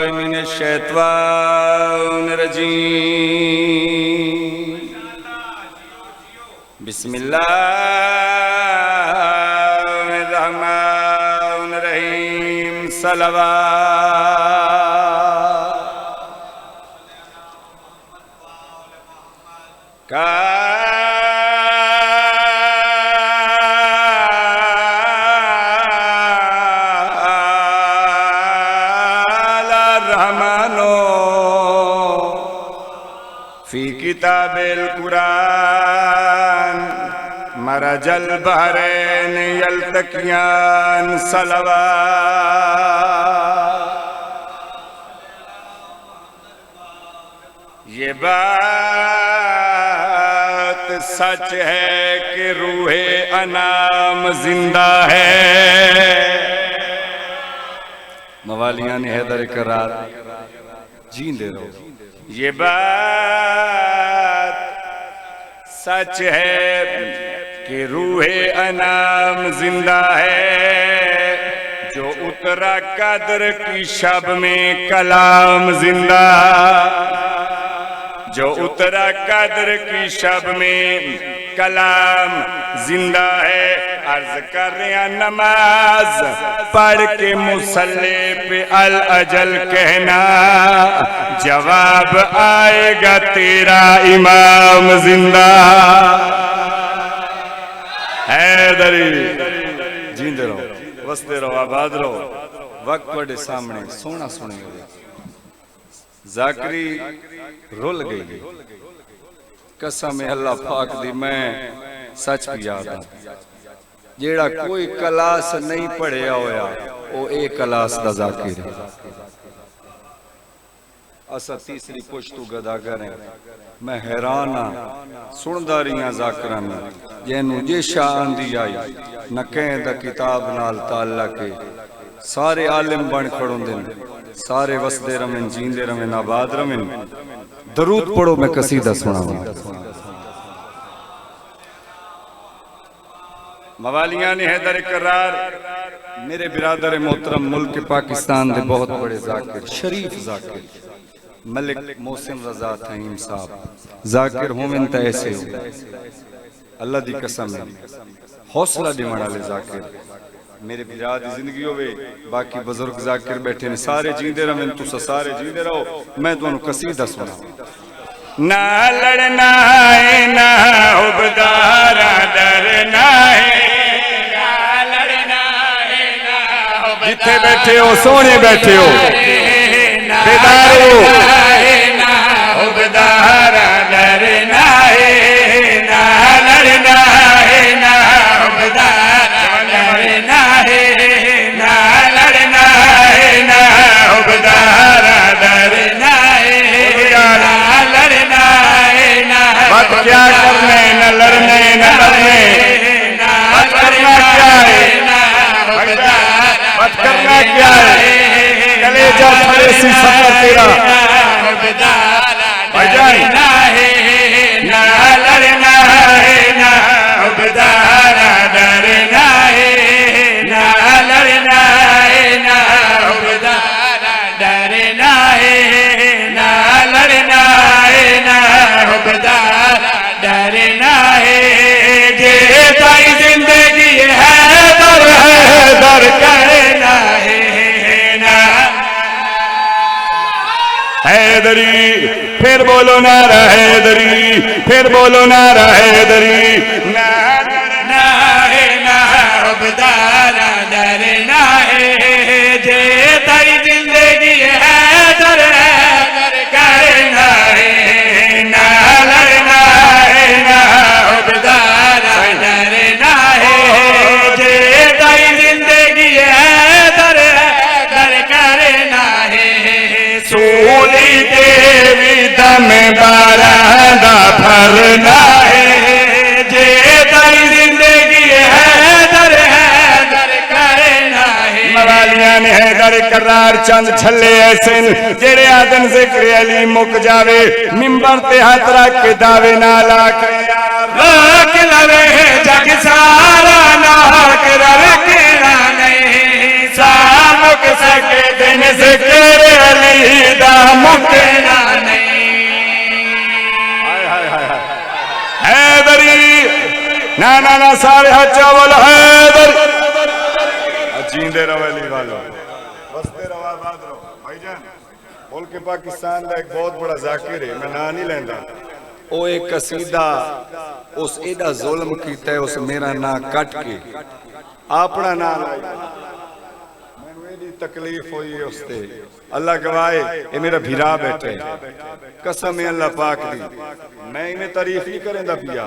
मिनश्शैत्वानिर्रजीम। बिस्मिल्लाहिर्रहमानिर्रहीम। सलवात फी किताबिल कुरान मरजल बहरैन यल्तकियान। सलवात ये बात सच है कि रूहे अनाम जिंदा है। मवालियान हैदर करार जींदे रहो। ये बात सच है कि रूहे अनाम जिंदा है। जो उतरा कद्र की शब में कलाम जिंदा। जो उतरा कद्र की शब में कलाम जिंदा है। अर्ज कर रहे नमाज पढ़ के मुसल्ले पे अल अजल कहना। जवाब आएगा तेरा इमाम जिंदा। हैदरी जींदे रहो, वसते रहो, आबाद रहो। वक्त बड़े सामने सोना सुनेंगे। जाकरी रुल गई कसम अल्लाह पाक दी। मैं सच भी याद आ जेड़ा कोई क्लास नहीं पढ़िया होया वो एक क्लास दा जाकिर है। असा तीसरी पुश्तू गदागर है। मैं हैरान हाँ सुनदा रही जाकरा में जैनू जे शाह आंदी आई न कहें दा किताब नाल ताल्लुक है। सारे आलिम बन खड़ोंदे ने, सारे वसदे रवें, जींदे रवें, आबाद रवें। दरूद पढ़ो, मैं कसीदा सुनाऊं। मवालियान हैदर करार मेरे बिरादर मोहतरम मुल्क पाकिस्तान के बहुत बड़े जाकिर, शरीफ जाकिर मलिक मोहसिन रजा तहीम साहब जाकिर होवें तो ऐसे हो। अल्लाह दी कसम है हौसला दिवण वाले जाकिर मेरे बिरा दी जिंदगी होवे। बाकी बुजुर्ग जाकिर बैठे ने, सारे जींदे रहें, तुस सारे जींदे रहो। मैं तुहानू कसीदा सुना। ना लड़ना है ना उबदारा डरना है। जिथे बैठे हो सोने बैठे हो बेदार हो। ना उबदारा डरना है ना लड़ना है ना उबदारा डरना है ना लड़ना है ना उबदारा डरना है ना लड़ना है ना। बात क्या करने न लड़ने न लड़ने बात करना क्या है। बात करना क्या है। कलेजा फरेसी सफर तेरा भाईजान। ना लड़ना है ना उबदारा डरना है ना लड़ना है ना उबदारा डरना है ना लड़ना है ना उबदारा डरना है। जे ताई जिंदगी है दर करना है ना। हैदरी फिर बोलो नारा हैदरी, फिर बोलो नारा हैदरी। ना डरना है ना उबदारा डरना है। जे तारी जिंदगी है दर करना है ना लड़ना है ना उबदारा डरना है। जे तारी जिंदगी है दर करना है। सूली देवी दम बारादा भरना है। जे तारी जिंदगी है दर करना है। मवालियान हैदर करार चंद छले ऐसे जेड़े आदन जिक्र अली मुक जावे मिंबर ते हाथ रख के दावे ना लाख रोक लवे जग सारा नाक रखे ना नहीं। सामुक सके दिन जिक्र अली ना सारे हच्चा बोल हैदर। जींदे रहो अली वालो, बसते रहो, आबाद रहो। भाईजान मुल्क पाकिस्तान का एक बहुत बड़ा जाकिर है, मैं ना नहीं लेंदा। वो एक कसीदा उस एडा जुल्म कीता है, उस मेरा ना कट के अपना ना लाई, मैनू एडी तकलीफ हुई है उसते। अल्लाह गवाए ये मेरा भिरा बैठे, कसम है अल्लाह पाक दी, मैं इन्हें तारीफ नहीं करेंदा पिया।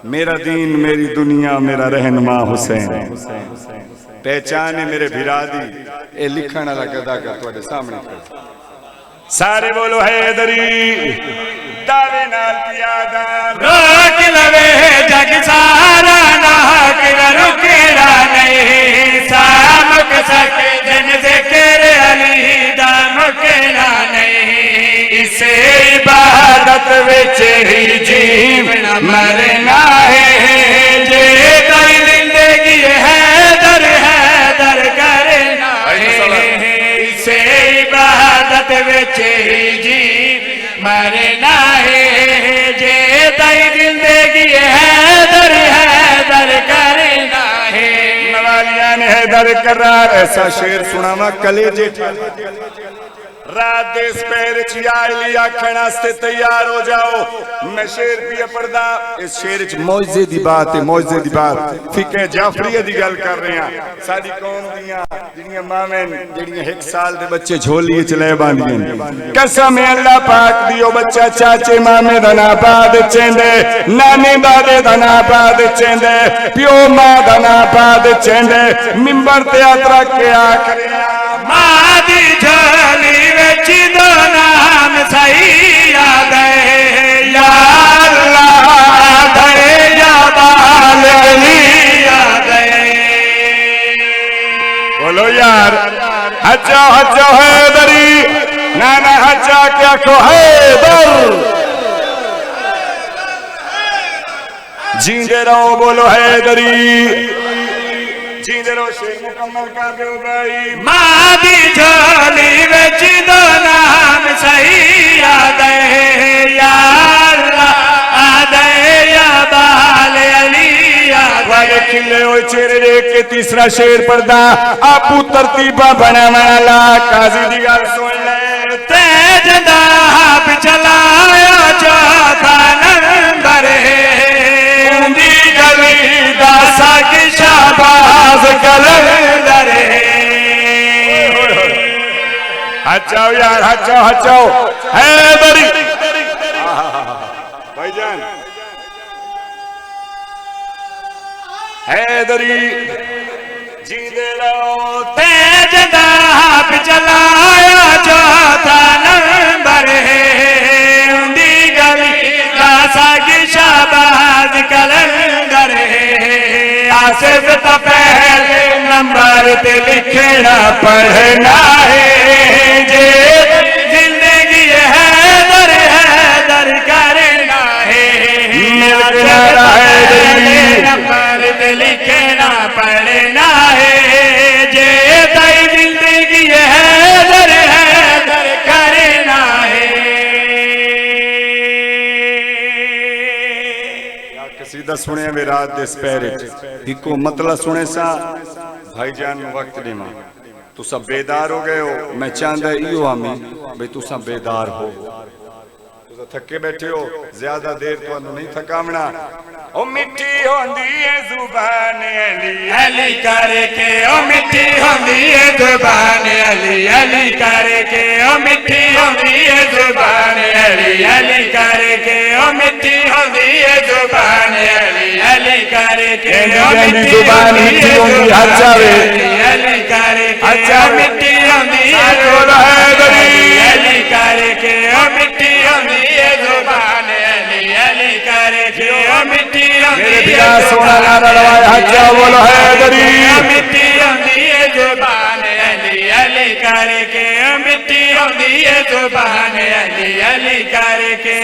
मेरा दीन मेरी दुनिया मेरा रहनुमा हुसैन, पहचान है मेरे भिरा दी। ये लिखण वाला गदा का तुहाडे सामने सारे बोलो हैदरी दावे नाल पियादा रोक लवे जग सारा नाक रुकेरा नहीं, सामक सके जन ज़िक्र अली दा मुकेरा नहीं। इसे इबादत विच ही जीवना मरना है, जे कोई जिंदगी हैदर हैदर करना है। इसे इबादत विच ही जीव मरना है, जे तई जिंदगी हैदर हैदर करना है। नवालिया ने हैदर करार ऐसा शेर सुनावा कलेजे रात दे इस पैर आखना से तैयार हो जाओ। मैं शेर पिया पढ़दा, इस शेर च मौजे दी बात है, मौजे दी बात फिके जाफरिया दी गल कर रहे हैं। साडी कौम दियां जिहड़ियां मावें जिहड़ियां 1 साल दे बच्चे झोली च ले बांधियां, कसम है अल्लाह पाक दी ओ बच्चा चाचे मामे दा ना पा दे चेंदे, नानी दादे दा ना पा दे चेंदे, प्यो मां दा ना पा दे चेंदे, मिंबर ते यात्रा के आखरे मां दी झोली विच दो नाम सही याद है, या अल्लाह धरे या बाल अली याद है। बोलो यार हजा हजा हैदरी, नाना हजा क्या को हैदर। जींदे रहो बोलो हैदरी, जींदे रहो। शेर मुकम्मल कर दो भाई। मां दी झोली विच दो नाम सही याद है, या अल्लाह दे या बाल अली याद है। खिले हुए चेहरे देख के तीसरा शेर पढ़दा, आपू तरतीबा बनावण ला काजी दी गल सुन ले। तेज दाब चलाया चौथा नंबर है, उंदी गली दा साग शाबाज कलंदर है। हचाओ यार हचाओ हचाओ हैदरी। भाईजान हैदरी जींदे रहो। तेज दाब चलाया चौथा नंबर है, उंदी गली दा साग शाबाज कलंदर है। आसिफ तो पहले नंबर ते लिखना पढ़ना है, जे जिंदगी हैदर हैदर करना है। मिलना है नंबर ते लिखना पढ़ना है, जे तई जिंदगी हैदर हैदर करना है। कसीदा सुने वे रात दे पैरे इको मतलब सुने सा। भाईजान वक्त देवा, तुसा बेदार हो गए हो, मैं चाहता इो आमी भाई तुसा बेदार हो। तुसा थके बैठे हो, ज्यादा देर तुहानू नहीं थकावना। ओ मिठी होंदी है जुबान अली अली करके ओ मिठी होंदी है जुबान अली, अली करके ओ मिठी होंदी है जुबान अली, अली करके ओ मिठी होंदी है जुबान अली, अली करके ओ मिठी जुबान मिठी होंदी हर जावे, अली करके ओ मिठी होंदी है जुबान अली, अली करके ओ मिठी होंदी है जुबान अली, अली करके ओ मिठी मेरे बिना सोना नारा रवाया हजा बोलो हैदरी। मिट्टी होंदी है जुबान अली, अली करके मिट्टी होंदी है जुबान अली, अली करके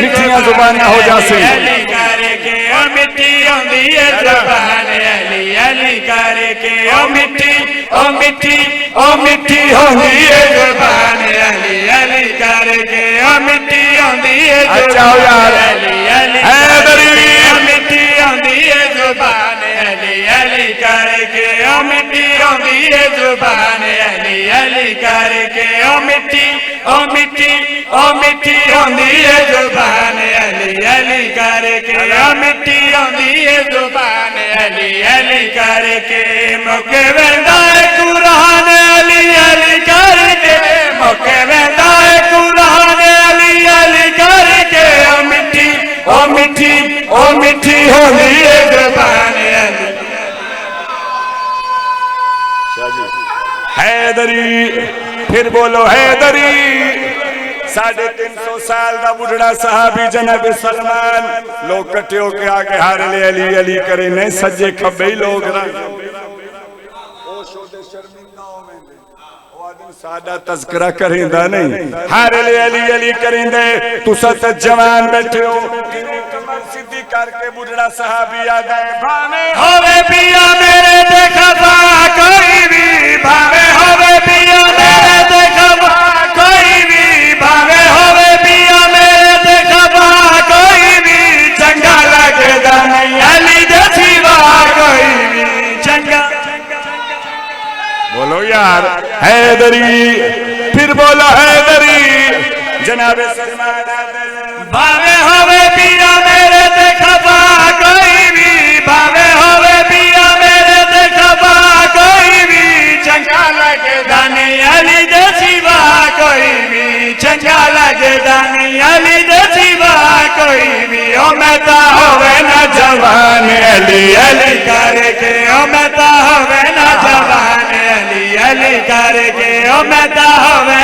मिठियां जुबान हो जासी, अली करके मिट्टी होंदी है जुबान अली, अली करके ओ मिट्टी ओ मिट्टी ओ मिट्टी होंदी है जुबान अली, अली करके ओ मिट्टी होंदी है जुबान अली, अली हैदरी। मिट्टी करके ओ मिठी ओ मिठी ओ मिठी होंदी है जुबान अली अली करके ओ मिठी होंदी है जुबान अली अली करके मुके वेंदा है कुरान अली अली करके मुके वेंदा है कुरान अली अली करके ओ मिठी ओ मिठी ओ मिठी होंदी है जुबान अली हैदरी फिर बोलो हैदरी 350 साल का बुढ़ा साहबी जनाब सलमान लोग कट्ठे होके आगे हार ले अली अली करे नहीं सज्जे खब्बे लोग सादा तस्करा करेंदा नहीं हार ले अली अली करेंदे तुसा तो जवान बैठे हो कमर सीधी करके बुढ़ा साहबी आ गए भावे होवे पिया मेरे देखा कोई भी भावे होवे पिया मेरे देखा कोई भी भावे होवे पिया मेरे देखा कोई भी चंगा लगदा नहीं अली दे सिवा कोई भी चंगा बोलो यार हैदरी फिर बोलो हैदरी जनाब भावे होवे पिया मेरे देखा कोई भी भावे होवे पिया मेरे देखा कोई भी चंगा लगदा नहीं अली दे सिवा कोई भी चंगा लगदा नहीं अली दे सिवा कोई भी ओ मेहता होवे ना जवान अली अली करके ओ मेहता होवे ना जवान अली अली करके ओ मेहता होवे